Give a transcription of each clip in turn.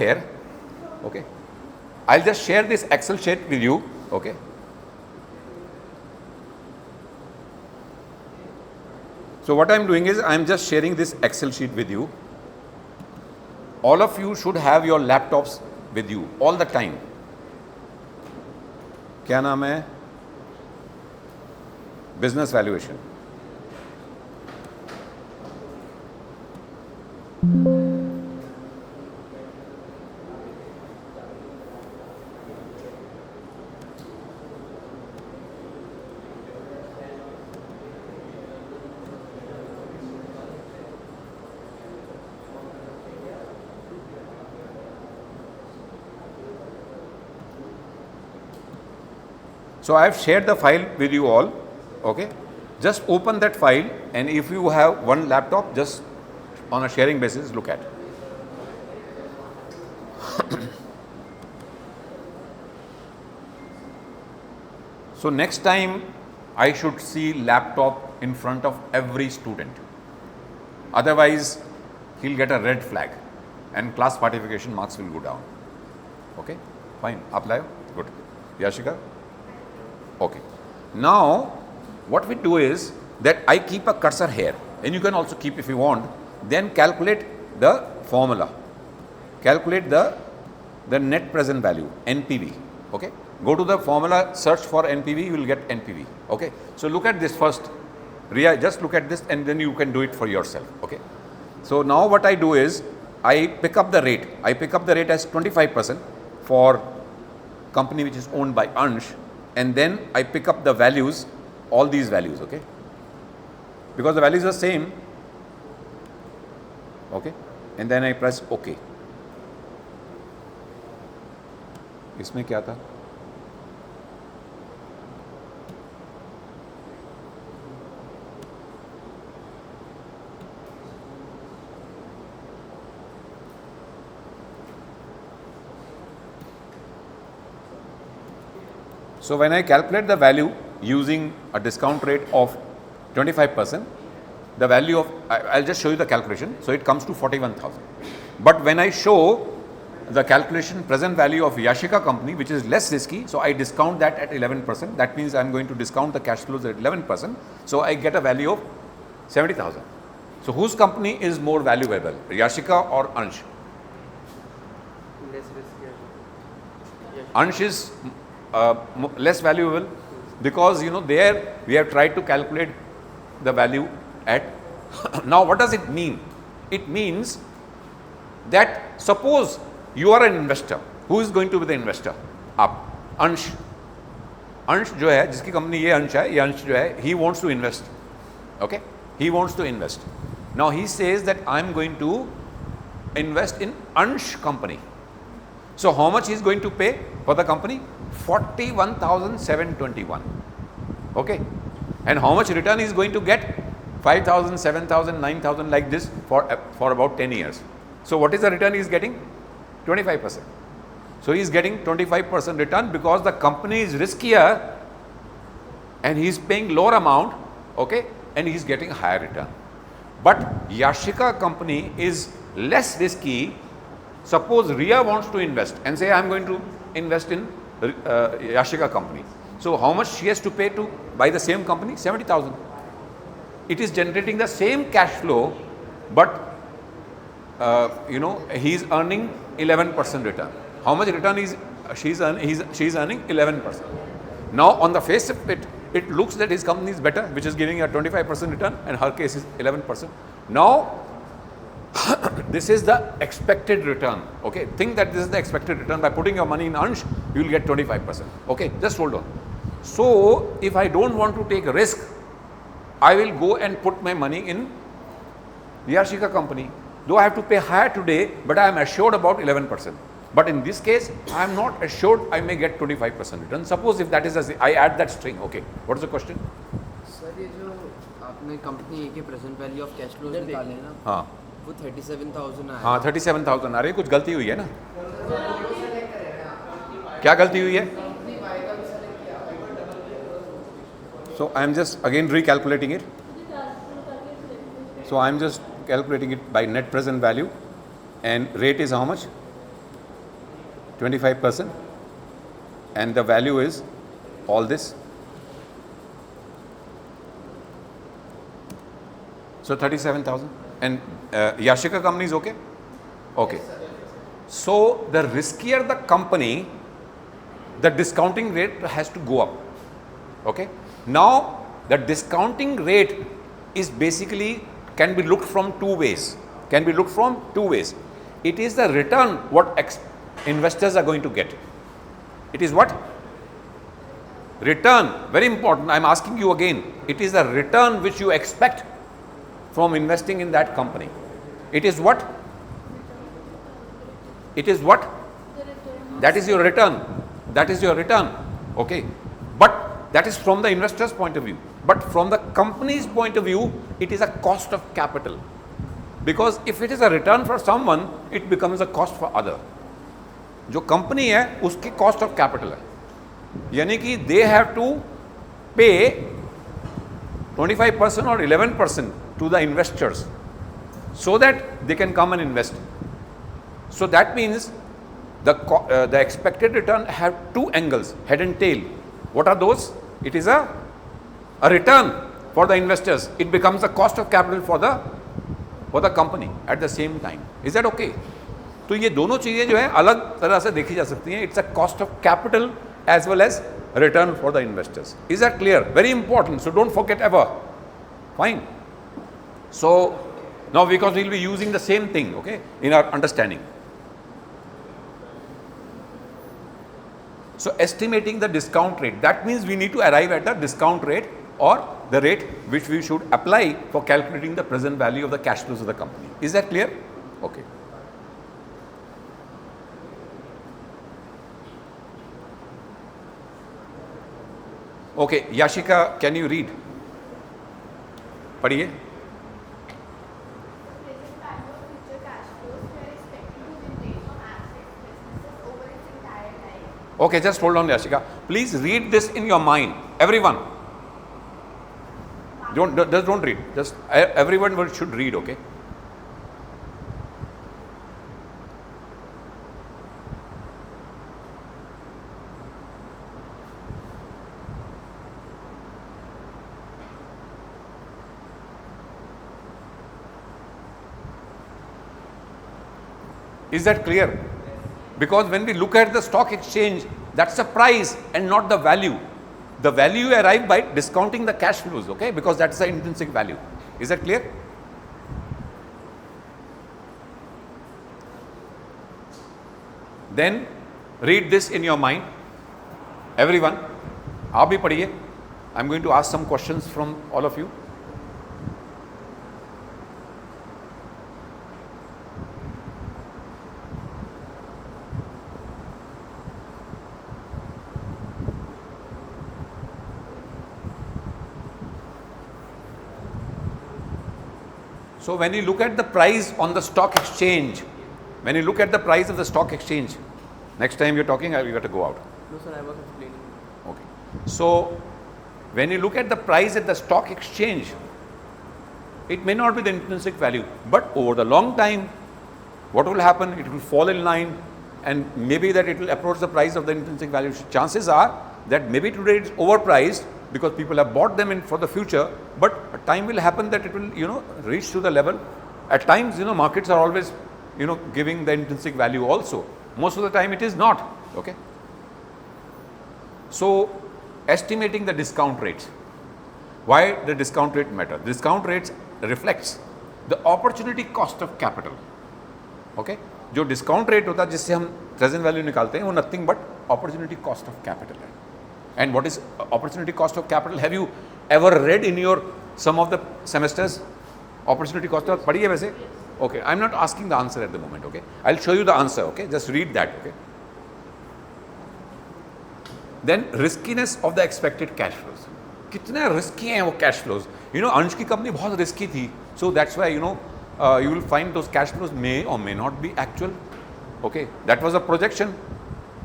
here. Okay, I'll just share this Excel sheet with you. Okay, so what I'm doing is I'm just sharing this Excel sheet with you. All of you should have your laptops with you all the time. क्या नाम है? Business valuation. So I have shared the file with you all. Okay, just open that file, and if you have one laptop, just on a sharing basis, look at. So next time I should see laptop in front of every student. Otherwise, he'll get a red flag, and class participation marks will go down. Okay, fine. Apply. Good. Yashika. Okay. Now, what we do is that I keep a cursor here, and you can also keep if you want. Then calculate the formula. Calculate the net present value, NPV. Okay. Go to the formula, search for NPV, you will get NPV. Okay. So look at this first. Ria, just look at this, and then you can do it for yourself. Okay. So now what I do is I pick up the rate. I pick up the rate as 25% for company which is owned by Ansh. And then I pick up the values, all these values, okay? Because the values are same, okay? And then I press OK. इसमें क्या था? So when I calculate the value using a discount rate of 25%, the value of, I'll just show you the calculation. So it comes to 41,000. But when I show the calculation present value of Yashika company, which is less risky, so I discount that at 11%. That means I'm going to discount the cash flows at 11%. So I get a value of 70,000. So whose company is more valuable, Yashika or Ansh? Less risky. Ansh is less valuable because there we have tried to calculate the value at now what does it mean? It means that suppose you are an investor. Who is going to be the investor? आप अंश जो है जिसकी company ये अंश है, ये अंश जो है, he wants to invest. Okay, he wants to invest. Now he says that I am going to invest in Ansh company. So how much he is going to pay for the company? 41,721. Okay, and how much return he is going to get? 5,000, 7,000, 9,000 like this for about 10 years. So what is the return he is getting? 25%. So he is getting 25% return because the company is riskier and he is paying lower amount, okay, and he is getting higher return. But Yashika company is less risky. Suppose Ria wants to invest and say I am going to invest in Yashika company. So how much she has to pay to buy the same company? 70,000. It is generating the same cash flow, but he is earning 11% return. How much return is she is earning? She is earning 11%. Now on the face of it, it looks that his company is better, which is giving a 25% return, and her case is 11%. Now this is the expected return. Okay, think that this is the expected return. By putting your money in Ansh, you will get 25%. Okay, just hold on. So if I don't want to take a risk, I will go and put my money in Yashika company. Though I have to pay higher today, but I am assured about 11%. But in this case, I am not assured I may get 25% return. Suppose if that is I add that string. Okay, what is the question? Sir ये जो आपने company ए के present value of cash flows निकाले हैं ना, हाँ वो 37,000 आया। हाँ 37,000 आ रही है. कुछ गलती हुई है ना? क्या गलती हुई है? So I am just again recalculating it. So I am just calculating it by net present value, and rate is how much? 25%, and the value is all this. So 37,000. And Yashika company is okay? Okay. So the riskier the company, the discounting rate has to go up. Okay. Now the discounting rate is basically can be looked from two ways. It is the return what investors are going to get. It is what? Return. Very important. I am asking you again. It is the return which you expect from investing in that company. It is what? It is what? That is your return. That is your return. Okay. But that is from the investor's point of view. But from the company's point of view, it is a cost of capital. Because if it is a return for someone, it becomes a cost for other. जो company है उसकी cost of capital है, यानी कि they have to पे 25% or 11% to the investors so that they can come and invest. So that means the expected return have two angles, head and tail. What are those? It is a return for the investors. It becomes the cost of capital for the company at the same time. Is that okay? तो ये दोनों चीज़ें जो है अलग तरह से देखी जा सकती हैं. It's a cost of capital as well as return for the investors. Is that clear? Very important. So don't forget ever. Fine. So now because we'll be using the same thing, okay, in our understanding. So estimating the discount rate, that means we need to arrive at the discount rate or the rate which we should apply for calculating the present value of the cash flows of the company. Is that clear? Okay. Okay, Yashika, can you read? पढ़िए. Okay, just hold on, Yashika. Please read this in your mind, everyone. Don't read. Just everyone should read. Okay. Is that clear? Because when we look at the stock exchange, that's the price and not the value. The value arrive by discounting the cash flows, okay? Because that's the intrinsic value. Is that clear? Then read this in your mind. Everyone, आप भी पढ़िए. I'm going to ask some questions from all of you. So when you look at the price on the stock exchange, when you look at the price of the stock exchange, next time you're talking, you got to go out. No, sir, I was explaining. Okay. So when you look at the price at the stock exchange, it may not be the intrinsic value, but over the long time, what will happen? It will fall in line, and maybe that it will approach the price of the intrinsic value. Chances are that maybe today it's overpriced because people have bought them in for the future, but a time will happen that it will, reach to the level. At times, markets are always, giving the intrinsic value also. Most of the time it is not, okay. So estimating the discount rates. Why the discount rate matter? Discount rates reflects the opportunity cost of capital, okay. जो discount rate होता है जिससे हम present value निकालते हैं वो nothing but opportunity cost of capital है. And what is opportunity cost of capital? Have you ever read in your some of the semesters opportunity cost of पढ़ी है वैसे? Okay, I'm not asking the answer at the moment. Okay, I'll show you the answer. Okay, just read that. Okay. Then riskiness of the expected cash flows. कितने risky हैं वो cash flows? अंश की company बहुत risky थी. So that's why you will find those cash flows may or may not be actual. Okay, that was a projection.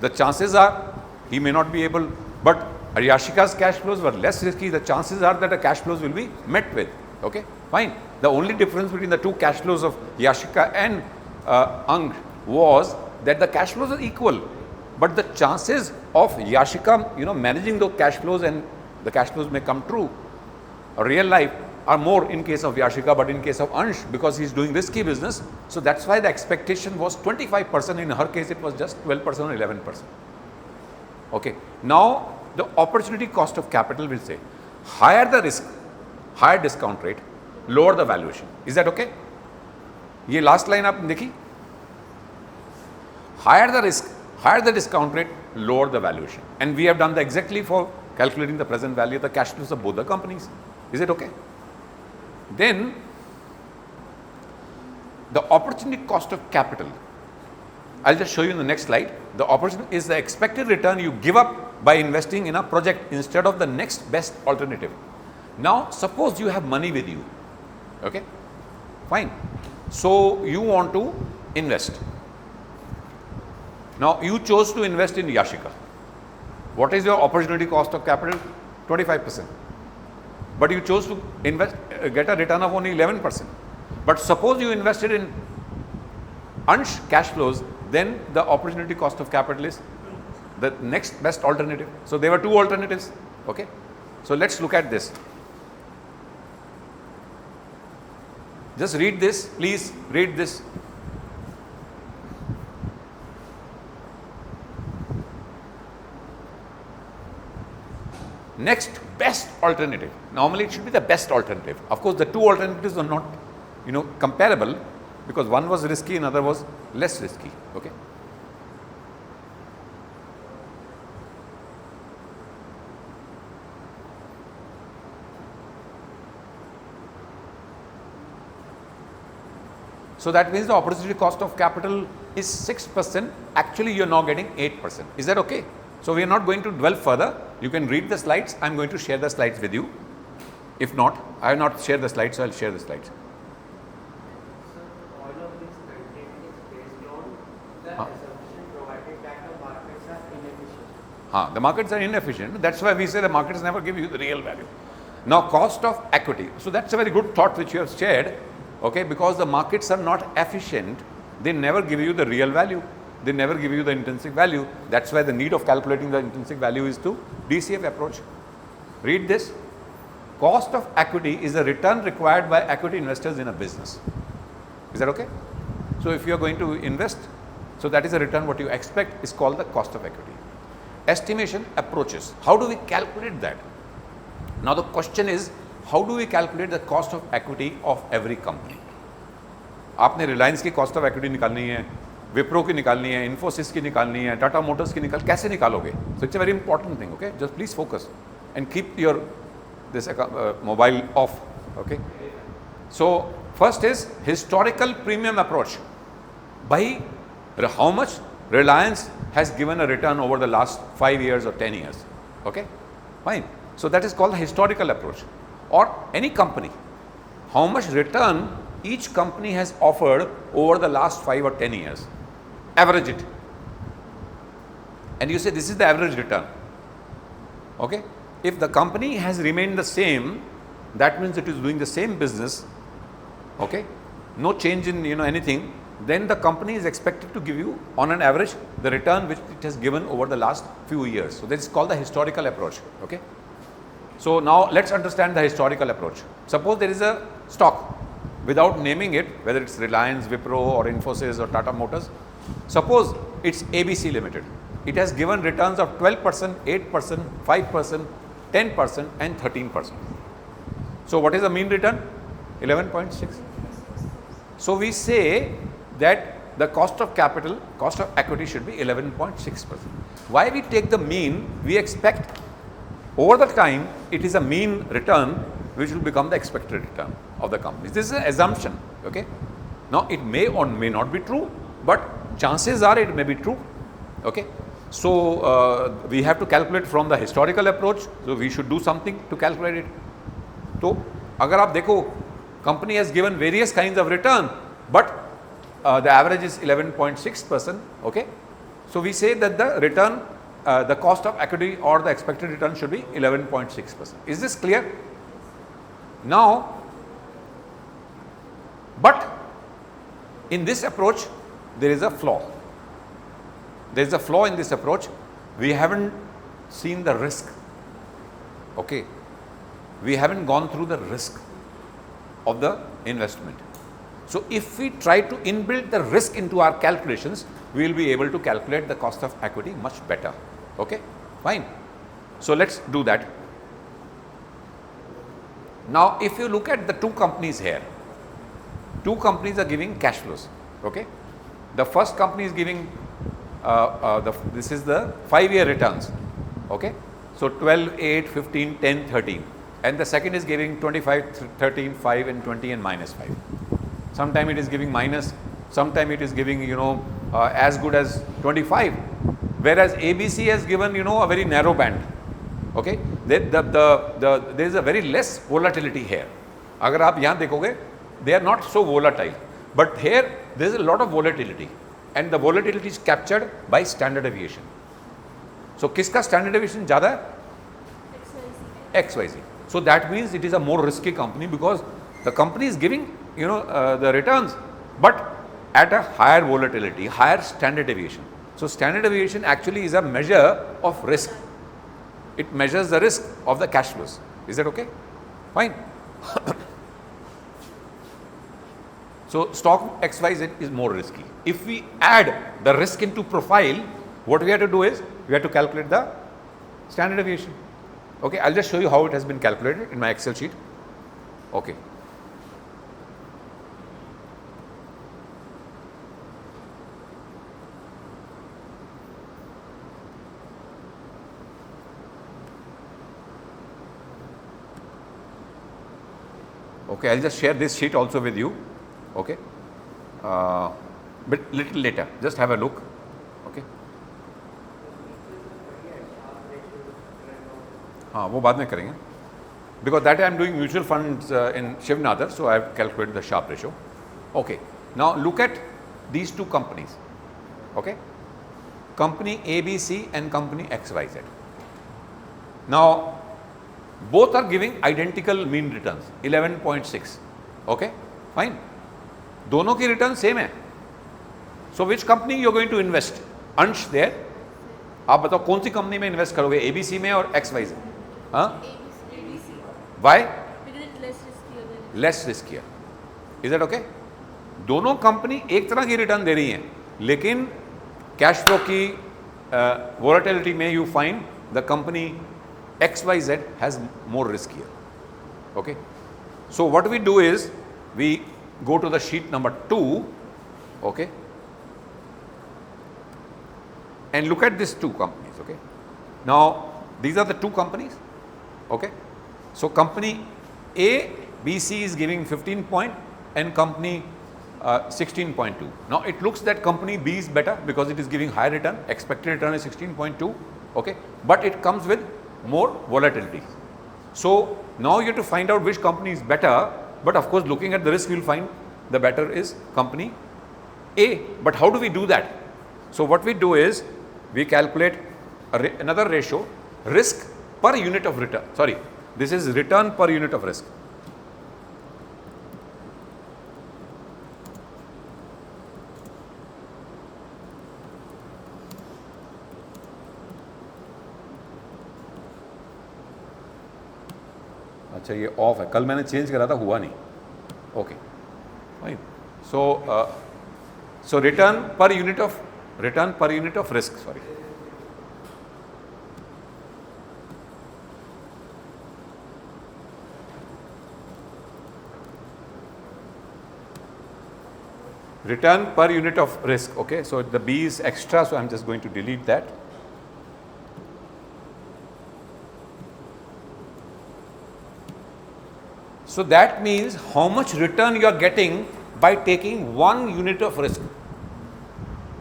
The chances are he may not be able. But Yashika's cash flows were less risky. The chances are that the cash flows will be met with. Okay, fine. The only difference between the two cash flows of Yashika and Ang was that the cash flows are equal, but the chances of Yashika, managing those cash flows and the cash flows may come true, real life, are more in case of Yashika, but in case of Ansh, because he's doing risky business, so that's why the expectation was 25%. In her case, it was just 12% or 11%. Okay. Now, the opportunity cost of capital will say, higher the risk, higher discount rate, lower the valuation. Is that okay? ये last line आप देखी? Higher the risk, higher the discount rate, lower the valuation. And we have done the exactly for calculating the present value of the cash flows of both the companies. Is it okay? Then the opportunity cost of capital, I'll just show you in the next slide. The opportunity is the expected return you give up by investing in a project instead of the next best alternative. Now, suppose you have money with you, okay, fine. So, you want to invest. Now, you chose to invest in Yashika. What is your opportunity cost of capital? 25%. But you chose to invest, get a return of only 11%. But suppose you invested in Ansh cash flows, then the opportunity cost of capital is the next best alternative. So, there were two alternatives. Okay. So, let's look at this. Just read this, please read this. Next best alternative. Normally it should be the best alternative. Of course, the two alternatives are not, comparable, because one was risky, another was less risky. Okay. So that means the opportunity cost of capital is 6%. Actually, you are now getting 8%. Is that okay? So we are not going to dwell further. You can read the slides. I am going to share the slides with you. If not, I have not shared the slides, so I will share the slides. So all of this content is based on the assumption provided that the markets are inefficient. The markets are inefficient. That's why we say the markets never give you the real value. Now, cost of equity. So that's a very good thought which you have shared. Okay, because the markets are not efficient, they never give you the real value. They never give you the intrinsic value. That's why the need of calculating the intrinsic value is to DCF approach. Read this. Cost of equity is the return required by equity investors in a business. Is that okay? So if you are going to invest, so that is a return what you expect is called the cost of equity. Estimation approaches. How do we calculate that? Now the question is, how do we calculate the cost of equity of every company? आपने रिलायंस की cost of equity निकालनी है, विप्रो की निकालनी है, इन्फोसिस की निकालनी है, टाटा मोटर्स की कैसे निकालोगे? So it's a very important thing. Okay, just please focus and keep your this mobile off. Okay. So first is historical premium approach. By how much Reliance has given a return over the last 5 years or 10 years. Okay, fine. So that is called the historical approach. Or any company, how much return each company has offered over the last 5 or 10 years. Average it. And you say this is the average return. Okay. If the company has remained the same, that means it is doing the same business. Okay. No change in anything. Then the company is expected to give you on an average the return which it has given over the last few years. So this is called the historical approach. Okay. So now let's understand the historical approach. Suppose there is a stock, without naming it, whether it's Reliance, Wipro or Infosys or Tata Motors. Suppose it's ABC Limited. It has given returns of 12%, 8%, 5%, 10% and 13%. So what is the mean return? 11.6. So we say that the cost of capital, cost of equity should be 11.6%. Why we take the mean? We expect over the time it is a mean return which will become the expected return of the company. This is an assumption. Okay. Now it may or may not be true, but chances are it may be true. Okay. So we have to calculate from the historical approach. So we should do something to calculate it. So agar aap dekho, company has given various kinds of return, but the average is 11.6%. Okay. So we say that the return, the cost of equity or the expected return should be 11.6%. Is this clear? Now, but in this approach there is a flaw. there's a flaw in this approach. We haven't seen the risk. Okay, we haven't gone through the risk of the investment. So if we try to inbuild the risk into our calculations, we will be able to calculate the cost of equity much better. Okay, fine. So let's do that. Now if you look at the two companies here, two companies are giving cash flows. Okay, the first company is giving this is the 5-year returns. Okay, so 12, 8, 15, 10, 13, and the second is giving 25, 13, 5 and 20 and minus 5. Sometime it is giving minus, sometime it is giving as good as 25, whereas ABC has given a very narrow band. Okay, there is a very less volatility here. अगर आप यहाँ देखोगे, they are not so volatile, but here there is a lot of volatility, and the volatility is captured by standard deviation. So किसका standard deviation ज़्यादा है? XYZ. So that means it is a more risky company because the company is giving the returns, but at a higher volatility, higher standard deviation. So standard deviation actually is a measure of risk. It measures the risk of the cash flows. Is that okay? Fine. So stock XYZ is more risky. If we add the risk into profile, what we have to do is we have to calculate the standard deviation. Okay, I'll just show you how it has been calculated in my Excel sheet. Okay. Okay, I'll just share this sheet also with you. Okay, but little later. Just have a look. Okay. हाँ वो बाद में करेंगे. Because that I am doing mutual funds in Shivnadar, so I have calculated the Sharpe ratio. Okay. Now look at these two companies. Okay. Company ABC and company XYZ. Now both are giving identical mean returns 11.6. Okay, fine. दोनों की return same है. So which company you are going to invest? अंश there. आप बताओ कौन सी company में invest करोगे, एबीसी में और XYZ? हाँ, why? Less riskier. Is that okay? दोनों कंपनी एक तरह की रिटर्न दे रही हैं, लेकिन कैश फ्लो की वोलेटिलिटी में you find the company XYZ has more risk here. Okay, so what we do is we go to the sheet number 2. Okay, and look at these two companies. Okay, now these are the two companies. Okay, so company ABC is giving 15 point and company 16.2. Now it looks that company B is better because it is giving higher return. Expected return is 16.2. Okay, but it comes with more volatility. So now you have to find out which company is better, but of course looking at the risk you will find the better is company A. But how do we do that? So what we do is we calculate another ratio, risk per unit of return. Sorry, this is return per unit of risk. अच्छा ये of है, कल मैंने change करा था, हुआ नहीं. Okay fine. So return per unit of risk. Sorry, return per unit of risk. Okay, so the B is extra, so I'm just going to delete that. So that means how much return you are getting by taking 1 unit of risk.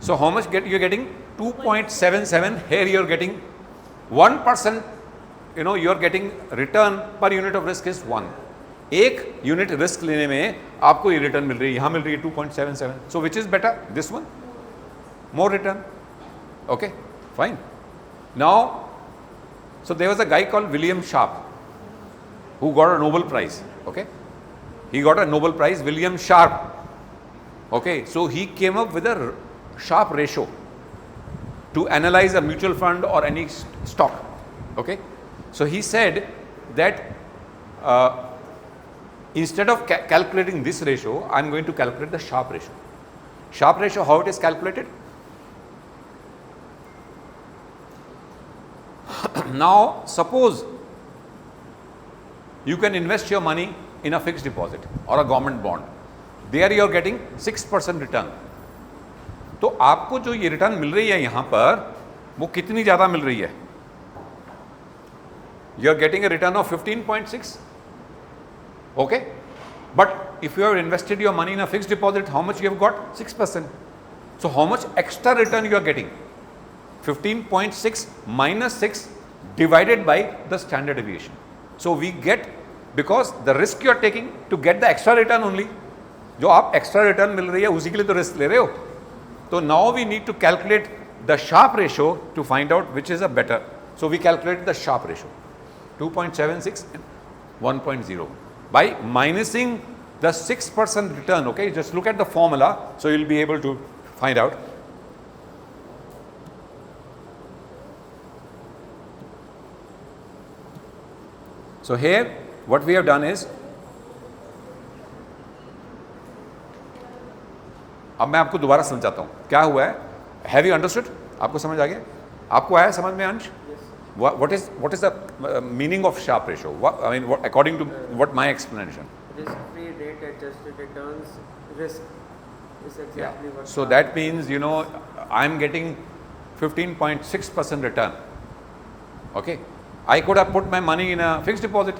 So how much you are getting? 2.77. Here you are getting 1%. You are getting return per unit of risk is 1. एक unit risk लेने में आपको ये return मिल रही है, यहाँ मिल रही है 2.77. So which is better? This one, more return. Okay fine. Now so there was a guy called William Sharpe who got a Nobel Prize. Okay, he got a Nobel Prize, William Sharp. Okay, so he came up with a Sharpe ratio. to analyze a mutual fund or any stock. Okay, so he said that instead of calculating this ratio, I am going to calculate the Sharpe ratio. Sharpe ratio, how it is calculated? Now, suppose you can invest your money in a fixed deposit or a government bond. There you are getting 6% return. तो आपको जो ये return मिल रही है यहाँ पर वो कितनी ज़्यादा मिल रही है? You are getting a return of 15.6. Okay, but if you have invested your money in a fixed deposit, how much you have got? 6%. So how much extra return you are getting? 15.6 minus 6 divided by the standard deviation. So we get, because the risk you are taking to get the extra return only, जो आप extra return मिल रही है उसी के लिए तो risk ले रहे हो. So now we need to calculate the Sharpe ratio to find out which is a better. So we calculate the Sharpe ratio, 2.76 and 1.0 by minusing the 6% return. Okay, just look at the formula, so you will be able to find out. So here what we have done is, अब मैं आपको दोबारा समझाता हूँ क्या हुआ है. Have you understood? आपको समझ आ गया? आपको आया समझ में अंश? What is the meaning of Sharpe ratio? I mean, according to what my explanation. Risk-free rate adjusted returns risk is exactly what. So that means, you know, I am getting 15.6% return. Okay, I could have put my money in a fixed deposit.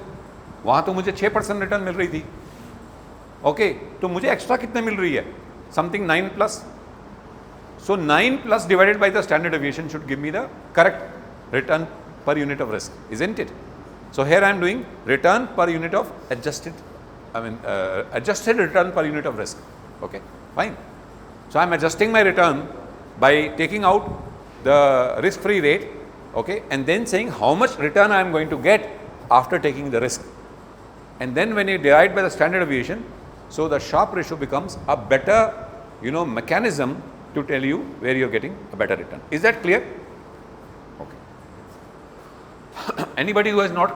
वहाँ तो मुझे 6% return मिल रही थी. Okay, तो मुझे extra कितने मिल रही है? Something 9 plus. So 9 plus divided by the standard deviation should give me the correct return per unit of risk, isn't it? So here I am doing return per unit of adjusted return per unit of risk. Okay, fine. So I am adjusting my return by taking out the risk-free rate, okay, and then saying how much return I am going to get after taking the risk. And then when you divide by the standard deviation, so the Sharpe ratio becomes a better, you know, mechanism to tell you where you are getting a better return. Is that clear? Okay. Anybody who has not